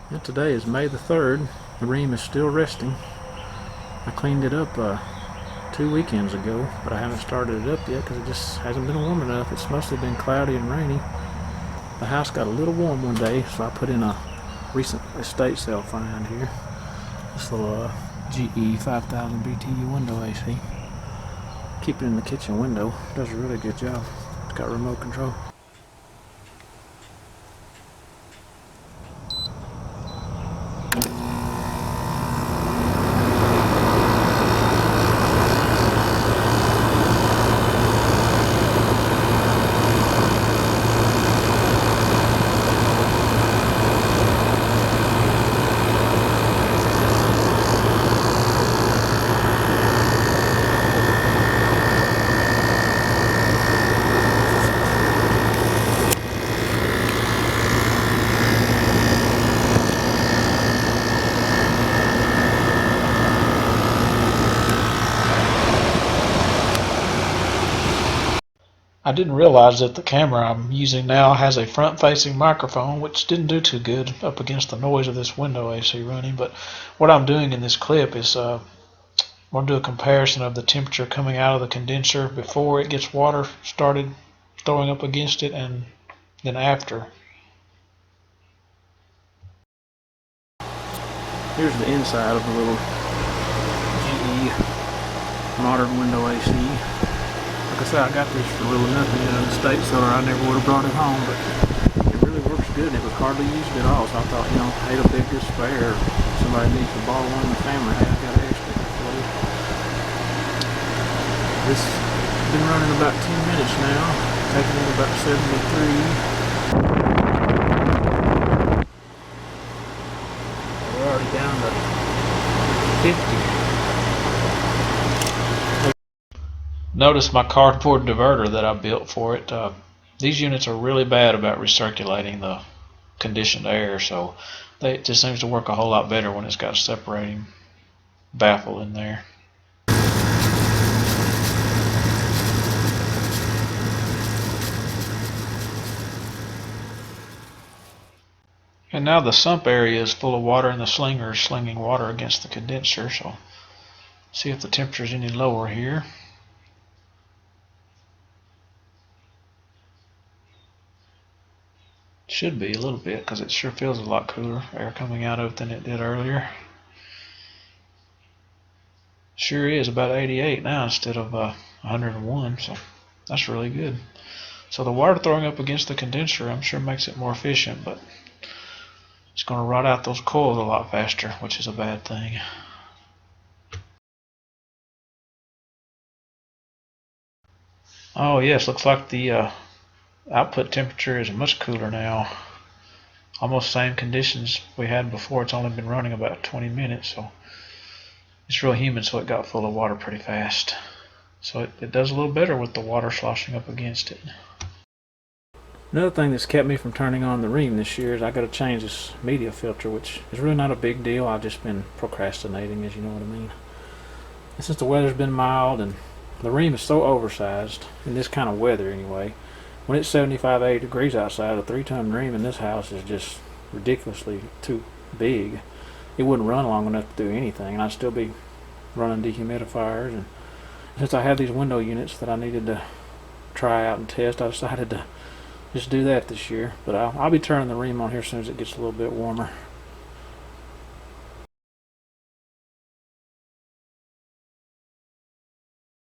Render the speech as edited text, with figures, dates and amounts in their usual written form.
And today is May the 3rd. The ream is still resting. I cleaned it up 2 weekends ago, but I haven't started it up yet because it just hasn't been warm enough. It's mostly been cloudy and rainy. The house got a little warm one day, so I put in a recent estate sale find here. This little AEZ05LPQ1 window AC. Keep it in the kitchen window. Does a really good job. It's got remote control. I didn't realize that the camera I'm using now has a front-facing microphone, which didn't do too good up against the noise of this window AC running. But what I'm doing in this clip is I'm going to do a comparison of the temperature coming out of the condenser before it gets water started throwing up against it, and then after. Here's the inside of the little GE modern window AC. Like I said, I got this for really nothing in an estate seller. I never would have brought it home, but it really works good. It was hardly used at all, so I thought, hey, it'll be a good spare. If somebody needs to borrow one in the family, hey, I got an extra for you. This has been running about 10 minutes now, taking in about 73. We're already down to 50. Notice my cardboard diverter that I built for it. These units are really bad about recirculating the conditioned air, so it just seems to work a whole lot better when it's got a separating baffle in there. And now the sump area is full of water, and the slinger is slinging water against the condenser, so see if the temperature is any lower here. Should be a little bit, because it sure feels a lot cooler air coming out of it than it did earlier. Sure is about 88 now instead of 101, so that's really good. So the water throwing up against the condenser, I'm sure, makes it more efficient, but it's going to rot out those coils a lot faster, which is a bad thing. Oh yes, looks like the output temperature is much cooler now. Almost same conditions we had before. It's only been running about 20 minutes, so it's real humid, so it got full of water pretty fast. So it does a little better with the water sloshing up against it. Another thing that's kept me from turning on the ream this year is I got to change this media filter, which is really not a big deal. I've just been procrastinating, as you know what I mean. And since the weather's been mild and the ream is so oversized, in this kind of weather anyway, when it's 75, 80 degrees outside, a 3-ton ream in this house is just ridiculously too big. It wouldn't run long enough to do anything, and I'd still be running dehumidifiers. And since I have these window units that I needed to try out and test, I decided to just do that this year. But I'll be turning the ream on here as soon as it gets a little bit warmer.